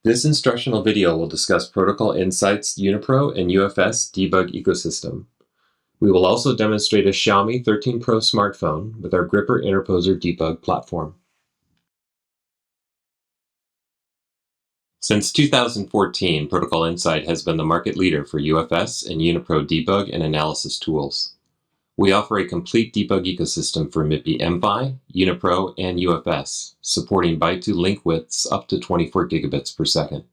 This instructional video will discuss Protocol Insight's UniPro and UFS debug ecosystem. We will also demonstrate a Xiaomi 13 Pro smartphone with our Gripper Interposer debug platform. Since 2014, Protocol Insight has been the market leader for UFS and UniPro debug and analysis tools. We offer a complete debug ecosystem for MIPI MPI, UniPro, and UFS, supporting byte-to link widths up to 24 gigabits per second.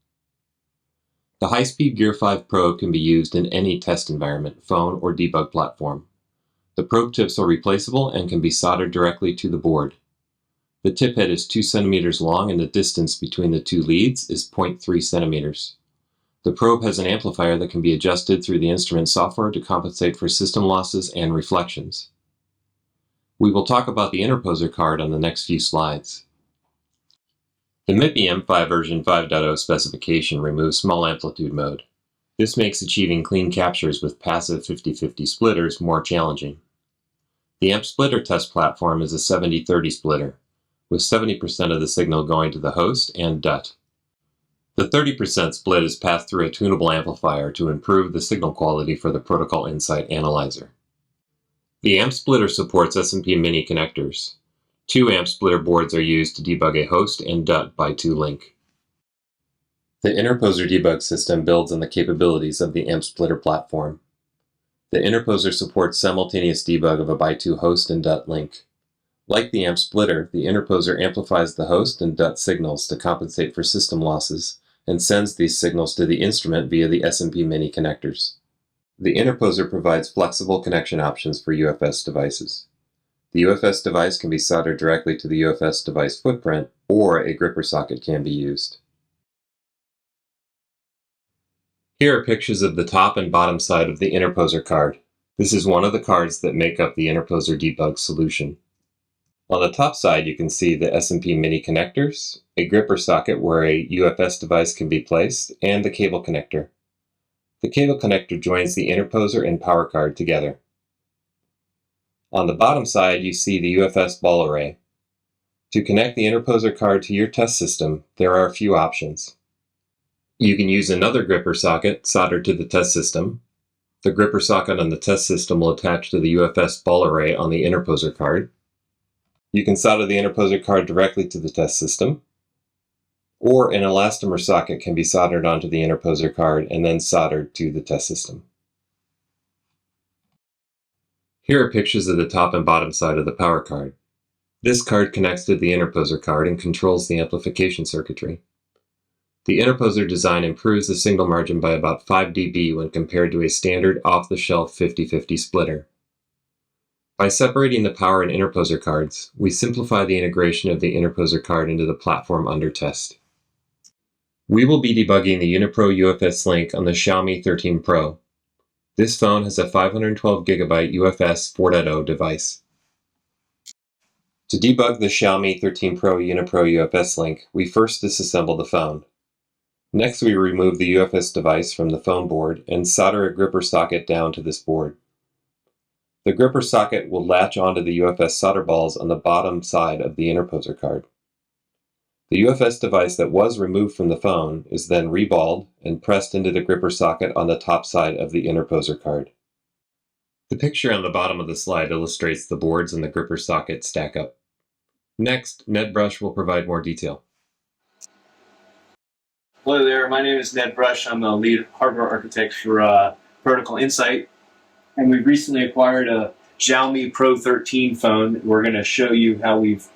The high-speed Gear 5 probe can be used in any test environment, phone, or debug platform. The probe tips are replaceable and can be soldered directly to the board. The tip head is 2 centimeters long and the distance between the two leads is 0.3 centimeters. The probe has an amplifier that can be adjusted through the instrument software to compensate for system losses and reflections. We will talk about the Interposer card on the next few slides. The MIPI MPI version 5.0 specification removes small amplitude mode. This makes achieving clean captures with passive 50-50 splitters more challenging. The amp splitter test platform is a 70-30 splitter, with 70% of the signal going to the host and DUT. The 30% split is passed through a tunable amplifier to improve the signal quality for the Protocol Insight analyzer. The amp splitter supports SMP mini connectors. 2 amp splitter boards are used to debug a host and DUT by-2 link. The Interposer debug system builds on the capabilities of the amp splitter platform. The Interposer supports simultaneous debug of a by-2 host and DUT link. Like the amp splitter, the Interposer amplifies the host and DUT signals to compensate for system losses and sends these signals to the instrument via the SMP mini connectors. The Interposer provides flexible connection options for UFS devices. The UFS device can be soldered directly to the UFS device footprint, or a gripper socket can be used. Here are pictures of the top and bottom side of the Interposer card. This is one of the cards that make up the Interposer debug solution. On the top side, you can see the SMP mini connectors, a gripper socket where a UFS device can be placed, and the cable connector. The cable connector joins the Interposer and power card together. On the bottom side, you see the UFS ball array. To connect the Interposer card to your test system, there are a few options. You can use another gripper socket soldered to the test system. The gripper socket on the test system will attach to the UFS ball array on the Interposer card. You can solder the Interposer card directly to the test system, or an elastomer socket can be soldered onto the Interposer card and then soldered to the test system. Here are pictures of the top and bottom side of the power card. This card connects to the Interposer card and controls the amplification circuitry. The Interposer design improves the signal margin by about 5 dB when compared to a standard off-the-shelf 50-50 splitter. By separating the power and Interposer cards, we simplify the integration of the Interposer card into the platform under test. We will be debugging the UniPro UFS link on the Xiaomi 13 Pro. This phone has a 512GB UFS 4.0 device. To debug the Xiaomi 13 Pro UniPro UFS link, we first disassemble the phone. Next, we remove the UFS device from the phone board and solder a gripper socket down to this board. The gripper socket will latch onto the UFS solder balls on the bottom side of the Interposer card. The UFS device that was removed from the phone is then reballed and pressed into the gripper socket on the top side of the Interposer card. The picture on the bottom of the slide illustrates the boards and the gripper socket stack up. Next, Ned Brush will provide more detail. Hello there, my name is Ned Brush. I'm the lead hardware architect for Protocol Insight. And we recently acquired a Xiaomi Pro 13 phone. We're going to show you how we've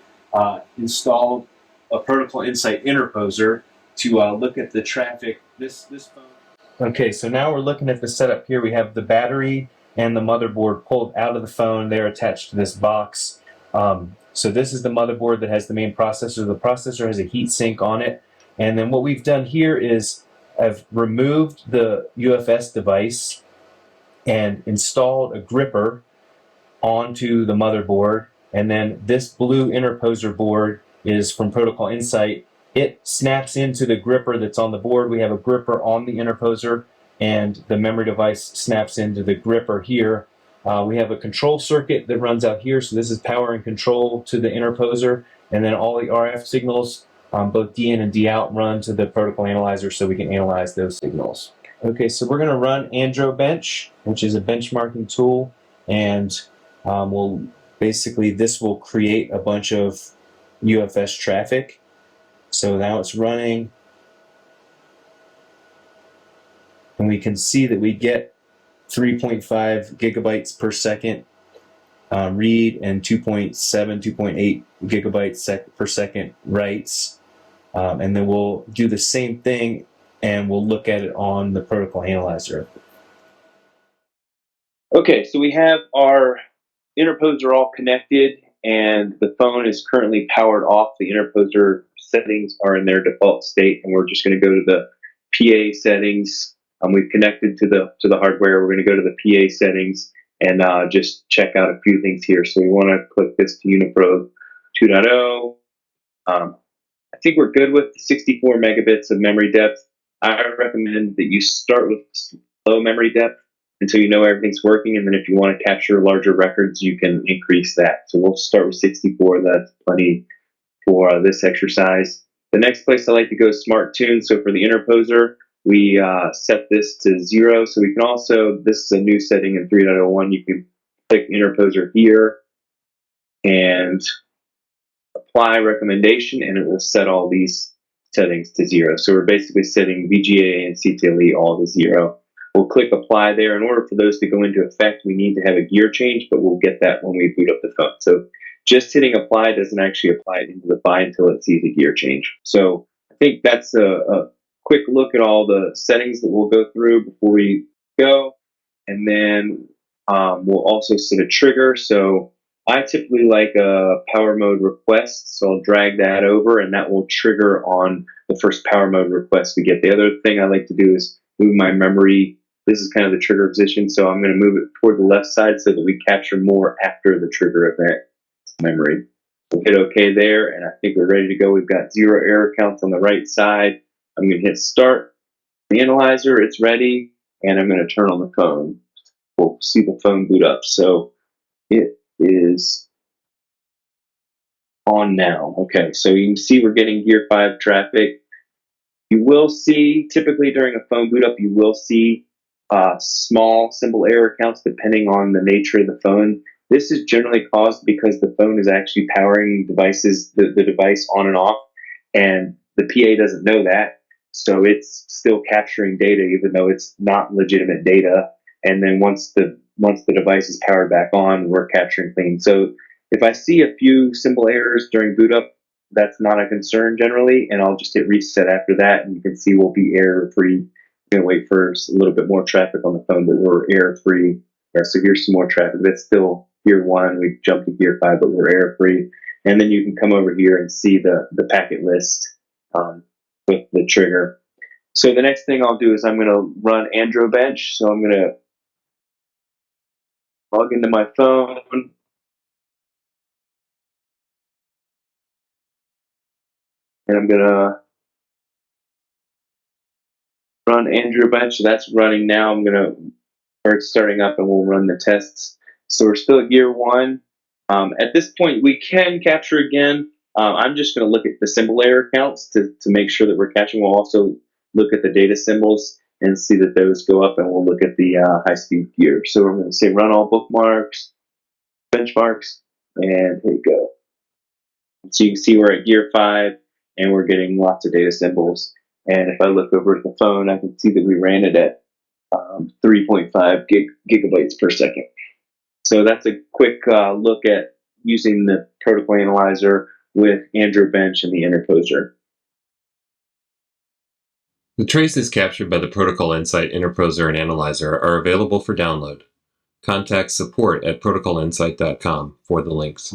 installed a Protocol Insight Interposer to look at the traffic. This phone. Okay, so now we're looking at the setup here. We have the battery and the motherboard pulled out of the phone. They're attached to this box. So this is the motherboard that has the main processor. The processor has a heat sink on it. And then what we've done here is I've removed the UFS device and installed a gripper onto the motherboard, and then this blue Interposer board is from Protocol Insight. It snaps into the gripper that's on the board. We have a gripper on the Interposer, and the memory device snaps into the gripper here. We have a control circuit that runs out here, so this is power and control to the Interposer, and then all the RF signals both D in and D out run to the protocol analyzer so we can analyze those signals. Okay, so we're going to run AndroBench, which is a benchmarking tool, and this will create a bunch of UFS traffic. So now it's running, and we can see that we get 3.5 gigabytes per second read and 2.7, 2.8 gigabytes per second writes. And then we'll do the same thing and we'll look at it on the protocol analyzer. Okay, so we have our interposer all connected and the phone is currently powered off. The interposer settings are in their default state, and we're just going to go to the PA settings. We've connected to the hardware. We're going to go to the PA settings and just check out a few things here. So we want to click this to UniPro 2.0. I think we're good with 64 megabits of memory depth. I recommend that you start with low memory depth until you know everything's working, and then if you want to capture larger records, you can increase that. So we'll start with 64. That's plenty for this exercise. The next place I like to go is Smart Tune. So for the interposer, we set this to 0. So we can also, this is a new setting in 3.01. You can click interposer here and apply recommendation, and it will set all these settings to 0. So we're basically setting VGA and CTLE all to 0. We'll click apply there. In order for those to go into effect, we need to have a gear change, but we'll get that when we boot up the phone. So just hitting apply doesn't actually apply it into the PHY until it sees a gear change. So I think that's a quick look at all the settings that we'll go through before we go. And then we'll also set a trigger. So I typically like a power mode request, so I'll drag that over and that will trigger on the first power mode request we get. The other thing I like to do is move my memory. This is kind of the trigger position, so I'm going to move it toward the left side so that we capture more after the trigger event memory. We'll hit OK there, and I think we're ready to go. We've got 0 error counts on the right side. I'm going to hit start the analyzer. It's ready, and I'm going to turn on the phone. We'll see the phone boot up. So it is on now. Okay, so you can see we're getting Gear 5 traffic. You will see, typically during a phone boot up, you will see small symbol error counts depending on the nature of the phone. This is generally caused because the phone is actually powering devices, the device on and off, and the PA doesn't know that. So it's still capturing data even though it's not legitimate data. And then once the device is powered back on, we're capturing clean. So if I see a few symbol errors during boot up, that's not a concern generally, and I'll just hit reset after that, and you can see we'll be error-free. I'm going to wait for a little bit more traffic on the phone, but we're error-free. Yeah, so here's some more traffic. That's still Gear 1. We jumped to Gear 5, but we're error-free. And then you can come over here and see the packet list with the trigger. So the next thing I'll do is I'm going to run AndroBench. So I'm going to log into my phone. And I'm going to run AndroBench. So that's running now. It's starting up and we'll run the tests. So we're still at Gear 1. At this point, we can capture again. I'm just going to look at the symbol error counts to make sure that we're catching. We'll also look at the data symbols and see that those go up, and we'll look at the high-speed gear. So we're going to say run all bookmarks, benchmarks, and here you go. So you can see we're at Gear 5, and we're getting lots of data symbols. And if I look over at the phone, I can see that we ran it at 3.5 gigabytes per second. So that's a quick look at using the protocol analyzer with AndroBench and the interposer. The traces captured by the Protocol Insight Interposer and Analyzer are available for download. Contact support at protocolinsight.com for the links.